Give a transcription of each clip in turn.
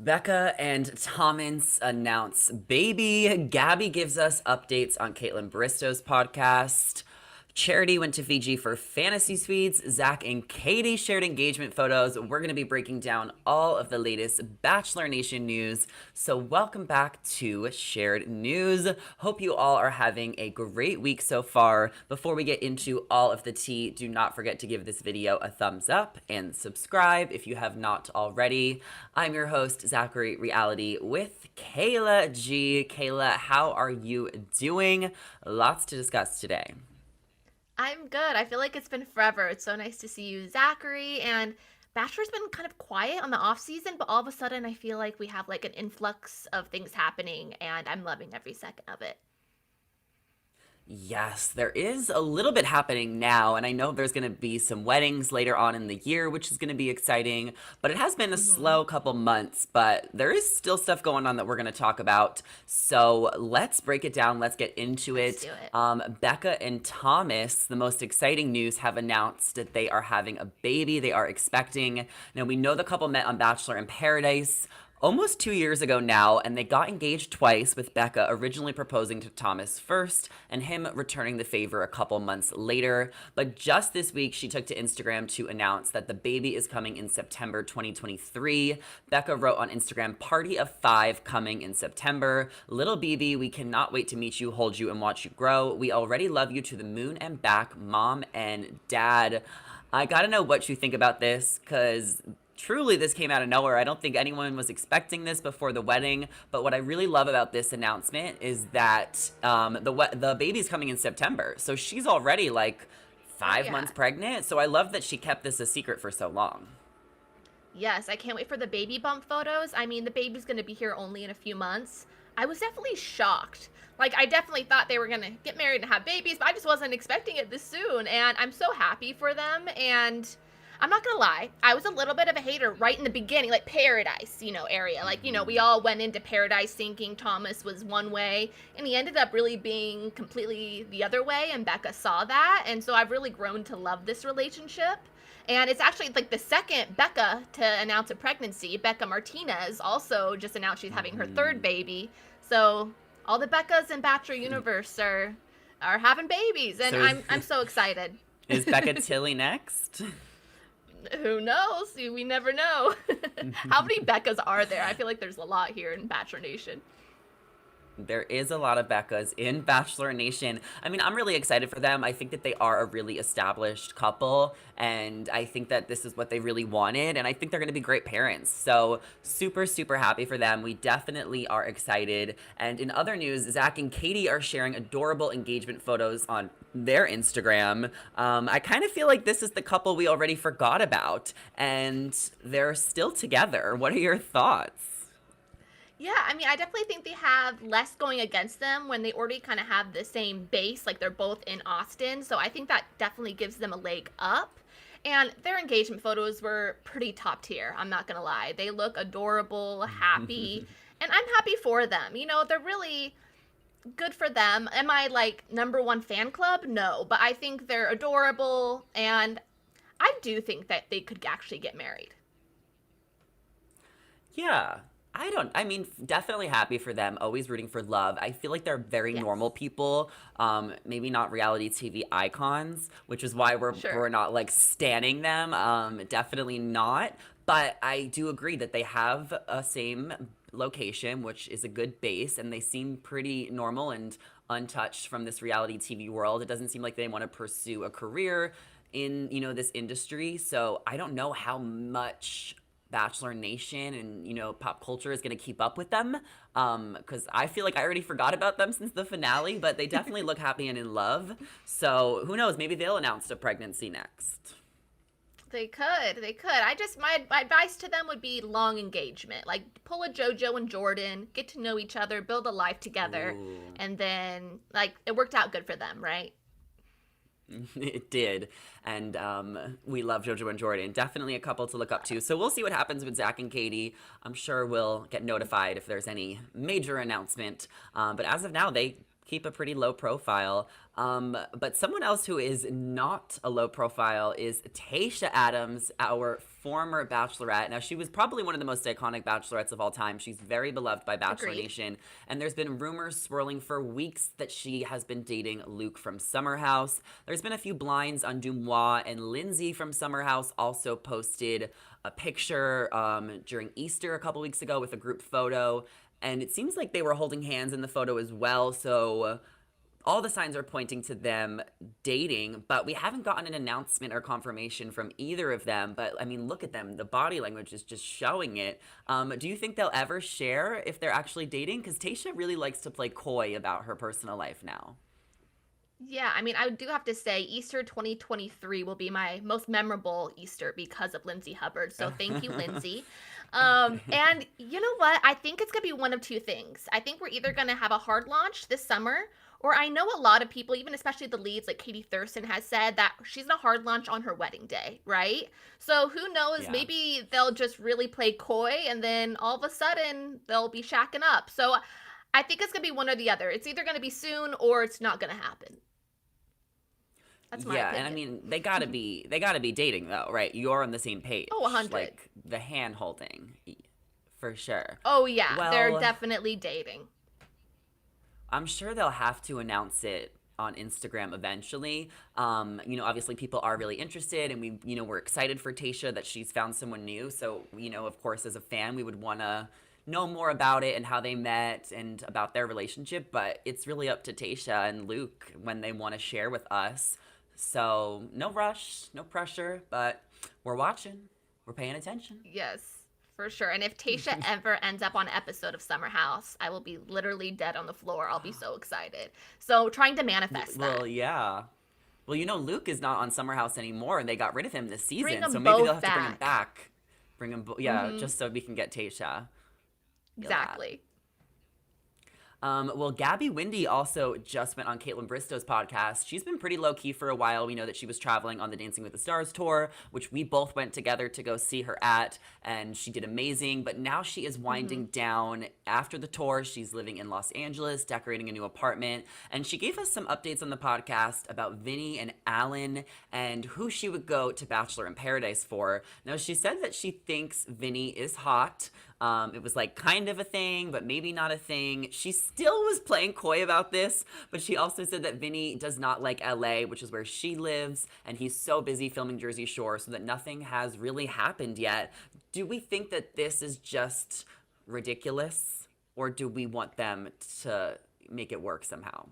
Becca and Thomas announce baby. Gabby gives us updates on Caitlin Bristow's podcast. Charity went to Fiji for fantasy suites. Zach and Katie shared engagement photos. We're going to be breaking down all of the latest Bachelor Nation news. So, welcome back to Shared News. Hope you all are having a great week so far. Before we get into all of the tea, do not forget to give this video a thumbs up and subscribe if you have not already. I'm your host, Zachary Reality, with Kayla G. Kayla, how are you doing? Lots to discuss today. I'm good. I feel like it's been forever. It's so nice to see you, Zachary. And Bachelor's been kind of quiet on the off season, but all of a sudden I feel like we have like an influx of things happening, and I'm loving every second of it. Yes, there is a little bit happening now, and I know there's going to be some weddings later on in the year, which is going to be exciting, but it has been a hmm slow couple months, but there is still stuff going on that we're going to talk about. So let's break it down. Let's get into Let's it. do it. Becca and Thomas, the most exciting news, have announced that they are having a baby. They are expecting. Now, we know the couple met on Bachelor in Paradise almost 2 years ago now, and they got engaged twice, with Becca originally proposing to Thomas first and him returning the favor a couple months later. But just this week, she took to Instagram to announce that the baby is coming in September 2023. Becca wrote on Instagram, "Party of five coming in September. Little BB, we cannot wait to meet you, hold you, and watch you grow. We already love you to the moon and back, mom and dad." I gotta know what you think about this, because truly this came out of nowhere. I don't think anyone was expecting this before the wedding. But what I really love about this announcement is that the baby's coming in September. So she's already like Oh, 5 months yeah. pregnant. So I love that she kept this a secret for so long. Yes, I can't wait for the baby bump photos. I mean, the baby's going to be here only in a few months. I was definitely shocked. Like, I definitely thought they were going to get married and have babies, but I just wasn't expecting it this soon. And I'm so happy for them. And I'm not going to lie, I was a little bit of a hater right in the beginning, like Paradise, area. Like, we all went into Paradise thinking Thomas was one way, and he ended up really being completely the other way. And Becca saw that. And so I've really grown to love this relationship. And it's actually like the second Becca to announce a pregnancy. Becca Martinez also just announced she's having her third Mhm. baby. So all the Beccas in Bachelor universe are having babies, and So I'm so excited. is Becca Tilly next? Who knows? We never know. How many Beccas are there? I feel like there's a lot here in Bachelor Nation. There is a lot of Beccas in Bachelor Nation. I mean, I'm really excited for them. I think that they are a really established couple, and I think that this is what they really wanted, and I think they're going to be great parents. So, super, super happy for them. We definitely are excited. And in other news, Zach and Katie are sharing adorable engagement photos on their Instagram. I kind of feel like this is the couple we already forgot about, and they're still together. What are your thoughts? Yeah, I mean, I definitely think they have less going against them when they already kind of have the same base, like they're both in Austin. So I think that definitely gives them a leg up. And their engagement photos were pretty top tier, I'm not gonna lie. They look adorable, happy, and I'm happy for them. They're really good for them. Am I like number one fan club? No, but I think they're adorable, and I do think that they could actually get married. Yeah. I mean, definitely happy for them. Always rooting for love. I feel like they're very normal Yes, people. Maybe not reality TV icons, which is why we're sure. not like standing them. Definitely not. But I do agree that they have a same location, which is a good base, and they seem pretty normal and untouched from this reality TV world. It doesn't seem like they want to pursue a career in, this industry. So I don't know how much Bachelor Nation and pop culture is going to keep up with them, because I feel like I already forgot about them since the finale, but they definitely look happy and in love. So who knows? Maybe they'll announce a pregnancy next. They could. They could. My advice to them would be long engagement. Like pull a JoJo and Jordan, get to know each other, build a life together, Ooh. and then like it worked out good for them, right? It did. And we love JoJo and Jordan. Definitely a couple to look up to. So we'll see what happens with Zach and Katie. I'm sure we'll get notified if there's any major announcement. But as of now, they keep a pretty low profile. But someone else who is not a low profile is Tayshia Adams, our former Bachelorette. Now, she was probably one of the most iconic Bachelorettes of all time. She's very beloved by Bachelor Agreed. Nation. And there's been rumors swirling for weeks that she has been dating Luke from Summer House. There's been a few blinds on Dumois, and Lindsay from Summer House also posted a picture during Easter a couple weeks ago with a group photo. And it seems like they were holding hands in the photo as well. So all the signs are pointing to them dating, but we haven't gotten an announcement or confirmation from either of them. But I mean, look at them. The body language is just showing it. Do you think they'll ever share if they're actually dating? Because Tayshia really likes to play coy about her personal life now. Yeah, I mean, I do have to say Easter 2023 will be my most memorable Easter because of Lindsay Hubbard. So thank you, Lindsay. And you know what? I think it's going to be one of two things. I think we're either going to have a hard launch this summer, or I know a lot of people, even especially the leads, like Katie Thurston has said that she's going to hard launch on her wedding day, right? So who knows? Yeah. Maybe they'll just really play coy and then all of a sudden they'll be shacking up. So I think it's going to be one or the other. It's either going to be soon or it's not going to happen. That's my opinion. And I mean, they gotta be dating though, right? You're on the same page. Oh, 100. Like the hand holding, for sure. Oh yeah, Well, they're definitely dating. I'm sure they'll have to announce it on Instagram eventually. Obviously people are really interested, and we're excited for Tayshia that she's found someone new. So, of course, as a fan, we would want to know more about it and how they met and about their relationship. But it's really up to Tayshia and Luke when they want to share with us. So no rush, no pressure, but we're watching. We're paying attention. Yes, for sure. And if Tayshia ever ends up on an episode of Summer House, I will be literally dead on the floor. I'll be so excited. So trying to manifest that. Well, yeah. Well, Luke is not on Summer House anymore, and they got rid of him this season. Bring them So maybe both they'll have to bring him back. back. Bring him, just so we can get Tayshia. Feel that. Exactly. Well, Gabby Windey also just went on Caitlin Bristow's podcast. She's been pretty low-key for a while. We know that she was traveling on the Dancing with the Stars tour, which we both went together to go see her at, and she did amazing. But now she is winding down after the tour. She's living in Los Angeles, decorating a new apartment, and she gave us some updates on the podcast about Vinny and Alan and who she would go to Bachelor in Paradise for. Now, she said that she thinks Vinny is hot. It was like kind of a thing, but maybe not a thing. She still was playing coy about this, but she also said that Vinny does not like LA, which is where she lives, and he's so busy filming Jersey Shore, so that nothing has really happened yet. Do we think that this is just ridiculous, or do we want them to make it work somehow?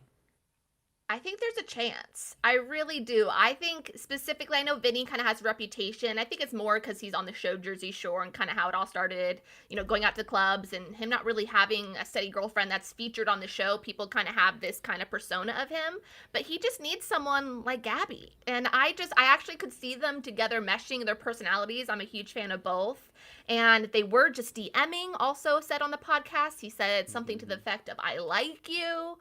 I think there's a chance. I really do. I think specifically, I know Vinny kind of has a reputation. I think it's more because he's on the show Jersey Shore and kind of how it all started, going out to clubs and him not really having a steady girlfriend that's featured on the show. People kind of have this kind of persona of him, but he just needs someone like Gabby. And I actually could see them together meshing their personalities. I'm a huge fan of both. And they were just DMing, also said on the podcast. He said something to the effect of, I like you.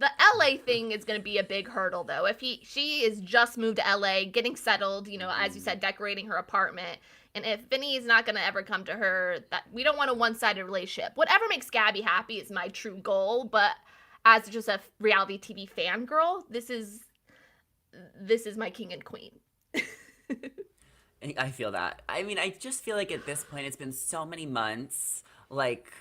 The LA thing is going to be a big hurdle, though. If she is just moved to LA, getting settled, as you said, decorating her apartment, and if Vinny is not going to ever come to her, that we don't want a one-sided relationship. Whatever makes Gabby happy is my true goal, but as just a reality TV fangirl, this is my king and queen. I feel that. I mean, I just feel like at this point, it's been so many months, like,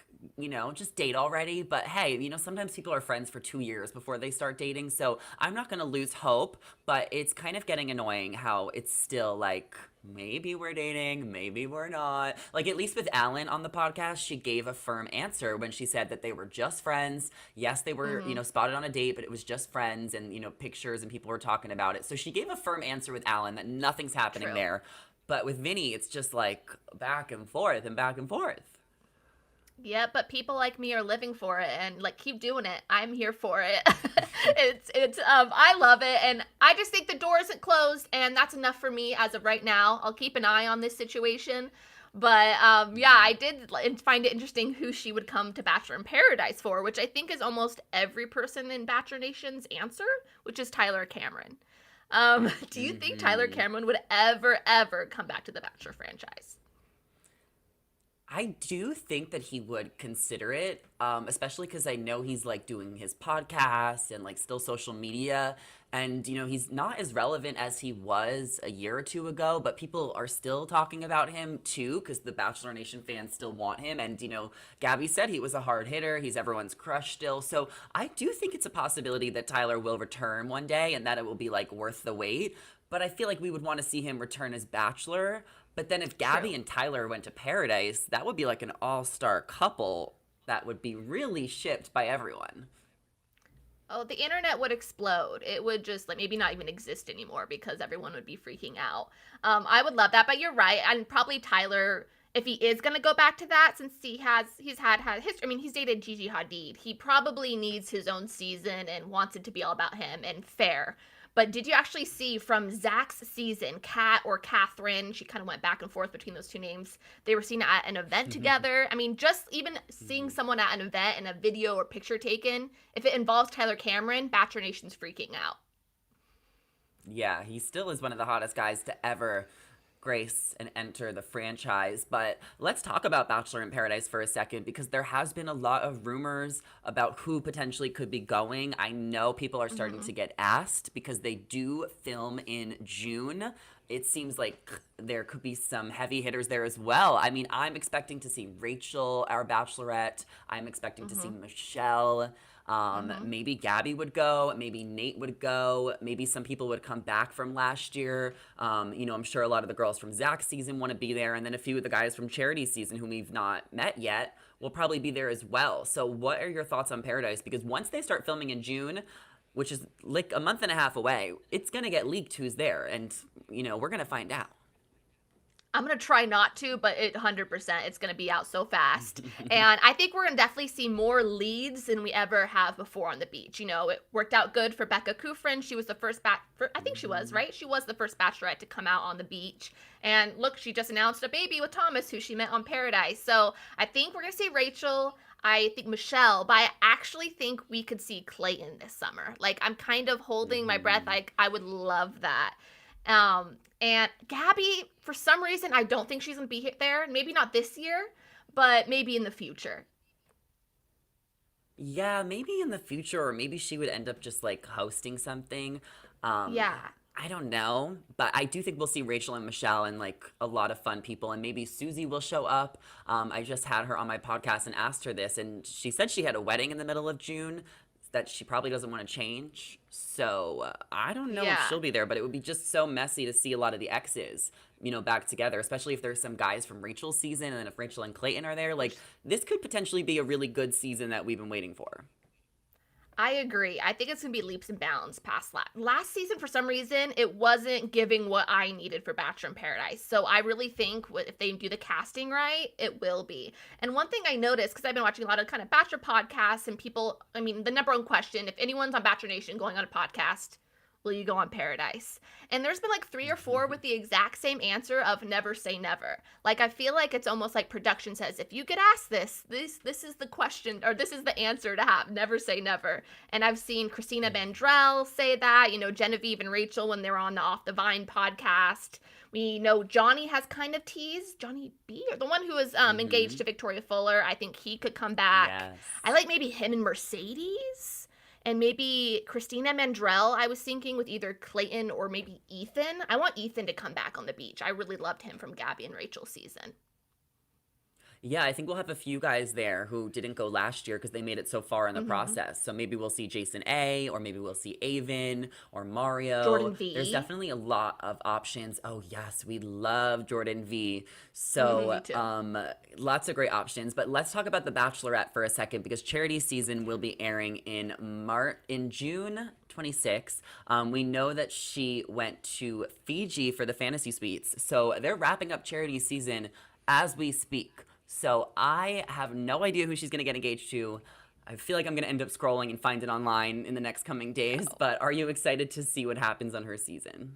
just date already. But hey, sometimes people are friends for 2 years before they start dating. So I'm not going to lose hope, but it's kind of getting annoying how it's still like, maybe we're dating, maybe we're not. Like, at least with Alan on the podcast, she gave a firm answer when she said that they were just friends. Yes, they were, spotted on a date, but it was just friends and, pictures and people were talking about it. So she gave a firm answer with Alan that nothing's happening there. But with Vinny, it's just like back and forth and back and forth. Yeah, but people like me are living for it and keep doing it. I'm here for it. I love it, and I just think the door isn't closed, and that's enough for me as of right now. I'll keep an eye on this situation, but I did find it interesting who she would come to Bachelor in Paradise for, which I think is almost every person in Bachelor Nation's answer, which is Tyler Cameron. Do you think Tyler Cameron would ever come back to the Bachelor franchise? I do think that he would consider it, especially because I know he's like doing his podcast and like still social media. And, he's not as relevant as he was a year or two ago, but people are still talking about him too because the Bachelor Nation fans still want him. And, Gabby said he was a hard hitter. He's everyone's crush still. So I do think it's a possibility that Tyler will return one day and that it will be like worth the wait. But I feel like we would want to see him return as Bachelor. But then if Gabby True. and Tyler went to Paradise, that would be like an all-star couple that would be really shipped by everyone. Oh, the internet would explode. It would just like maybe not even exist anymore because everyone would be freaking out. I would love that, but you're right. And probably Tyler, if he is gonna go back to that, since he's had history. I mean, he's dated Gigi Hadid. He probably needs his own season and wants it to be all about him and fair. But did you actually see from Zach's season, Kat or Catherine? She kind of went back and forth between those two names. They were seen at an event together. I mean, just even seeing someone at an event and a video or picture taken, if it involves Tyler Cameron, Bachelor Nation's freaking out. Yeah, he still is one of the hottest guys to ever grace and enter the franchise. But let's talk about Bachelor in Paradise for a second because there has been a lot of rumors about who potentially could be going. I know people are starting to get asked because they do film in June. It seems like there could be some heavy hitters there as well. I mean, I'm expecting to see Rachel, our Bachelorette. I'm expecting to see Michelle. Maybe Gabby would go. Maybe Nate would go. Maybe some people would come back from last year. I'm sure a lot of the girls from Zach's season want to be there. And then a few of the guys from Charity's season whom we've not met yet will probably be there as well. So what are your thoughts on Paradise? Because once they start filming in June, which is like a month and a half away, it's going to get leaked who's there. And, we're going to find out. I'm gonna try not to, but 100% it's gonna be out so fast. And I think we're gonna definitely see more leads than we ever have before on the beach. It worked out good for Becca Kufrin. She was the first I think she was, right? She was the first Bachelorette to come out on the beach. And look, she just announced a baby with Thomas, who she met on Paradise. So I think we're gonna see Rachel. I think Michelle, but I actually think we could see Clayton this summer. Like, I'm kind of holding my breath. Like, I would love that. And Gabby, for some reason, I don't think she's going to be there. Maybe not this year, but maybe in the future. Yeah, maybe in the future, or maybe she would end up just like hosting something. Yeah. I don't know, but I do think we'll see Rachel and Michelle and like a lot of fun people, and maybe Susie will show up. I just had her on my podcast and asked her this, and she said she had a wedding in the middle of June that she probably doesn't want to change. So I don't know if she'll be there, but it would be just so messy to see a lot of the exes, back together, especially if there's some guys from Rachel's season, and then if Rachel and Clayton are there, like this could potentially be a really good season that we've been waiting for. I agree. I think it's going to be leaps and bounds past last season. For some reason, it wasn't giving what I needed for Bachelor in Paradise. So I really think if they do the casting right, it will be. And one thing I noticed, because I've been watching a lot of kind of Bachelor podcasts and people, I mean, the number one question, if anyone's on Bachelor Nation going on a podcast, will you go on Paradise? And there's been like 3 or 4 with the exact same answer of never say never. Like, I feel like it's almost like production says, if you get asked this is the question, or this is the answer to have, never say never. And I've seen Christina Mandrell say that, Genevieve and Rachel when they're on the Off the Vine podcast. We know Johnny has kind of teased, Johnny B, or the one who was engaged to Victoria Fuller. I think he could come back. Yes. I like maybe him and Mercedes. And maybe Christina Mandrell, I was thinking, with either Clayton or maybe Ethan. I want Ethan to come back on the beach. I really loved him from Gabby and Rachel's season. Yeah, I think we'll have a few guys there who didn't go last year because they made it so far in the process. So maybe we'll see Jason A, or maybe we'll see Avon or Mario. Jordan V. There's definitely a lot of options. Oh yes, we love Jordan V. So Me too. lots of great options. But let's talk about the Bachelorette for a second because Charity season will be airing in June 26th. We know that she went to Fiji for the fantasy suites. So they're wrapping up Charity's season as we speak. So I have no idea who she's going to get engaged to. I feel like I'm going to end up scrolling and find it online in the next coming days. But are you excited to see what happens on her season?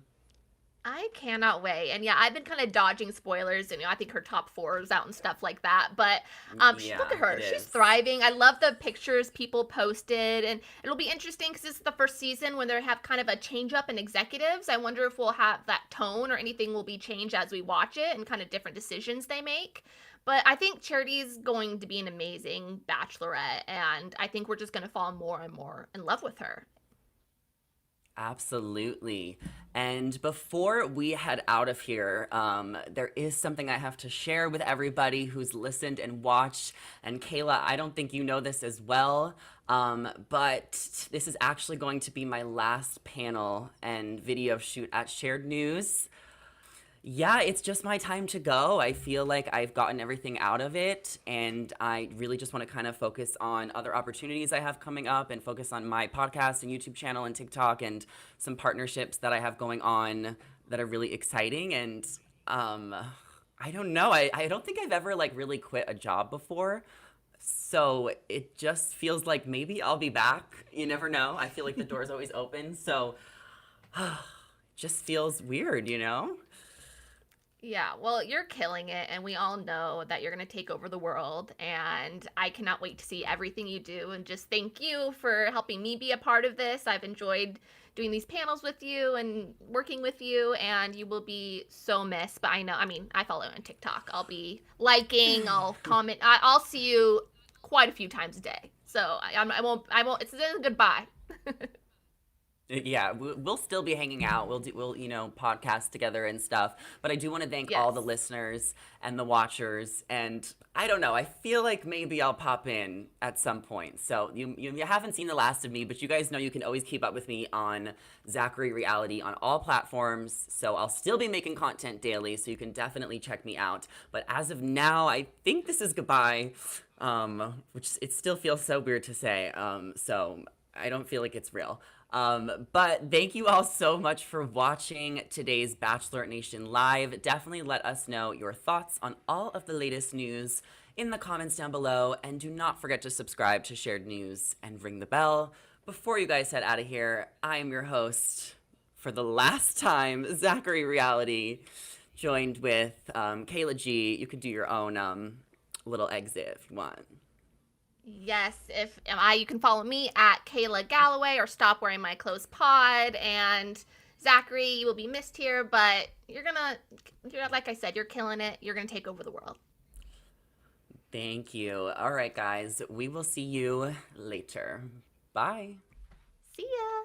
I cannot wait. And yeah, I've been kind of dodging spoilers, and I think her top 4 is out and stuff like that. But look at her. She's thriving. I love the pictures people posted, and it'll be interesting because this is the first season when they have kind of a change up in executives. I wonder if we'll have that tone or anything will be changed as we watch it and kind of different decisions they make. But I think Charity's going to be an amazing bachelorette, and I think we're just going to fall more and more in love with her. Absolutely. And before we head out of here, there is something I have to share with everybody who's listened and watched. And Kayla, I don't think you know this as well, but this is actually going to be my last panel and video shoot at Shared News. Yeah, it's just my time to go. I feel like I've gotten everything out of it, and I really just want to kind of focus on other opportunities I have coming up and focus on my podcast and YouTube channel and TikTok and some partnerships that I have going on that are really exciting. And I don't know. I don't think I've ever like really quit a job before. So it just feels like maybe I'll be back. You never know. I feel like the door's always open. So just feels weird, you know? Yeah, well, you're killing it, and we all know that you're going to take over the world. And I cannot wait to see everything you do. And just thank you for helping me be a part of this. I've enjoyed doing these panels with you and working with you, and you will be so missed. But I know, I mean, I follow you on TikTok. I'll be liking, I'll comment, I'll see you quite a few times a day. So it's a goodbye. Yeah, we'll still be hanging out. We'll podcast together and stuff. But I do want to thank all the Yes. listeners and the watchers. And I don't know. I feel like maybe I'll pop in at some point. So you haven't seen the last of me, but you guys know you can always keep up with me on Zachary Reality on all platforms. So I'll still be making content daily. So you can definitely check me out. But as of now, I think this is goodbye. Which it still feels so weird to say. So I don't feel like it's real. But thank you all so much for watching today's Bachelor Nation Live. Definitely let us know your thoughts on all of the latest news in the comments down below. And do not forget to subscribe to Shared News and ring the bell. Before you guys head out of here, I am your host for the last time, Zachary Reality, joined with Kayla G. You could do your own little exit if you want. Yes, if am I, you can follow me at Kayla Galloway or Stop Wearing My Clothes Pod. And Zachary, you will be missed here, but you're like I said, you're killing it. You're gonna take over the world. Thank you. All right, guys, we will see you later. Bye. See ya.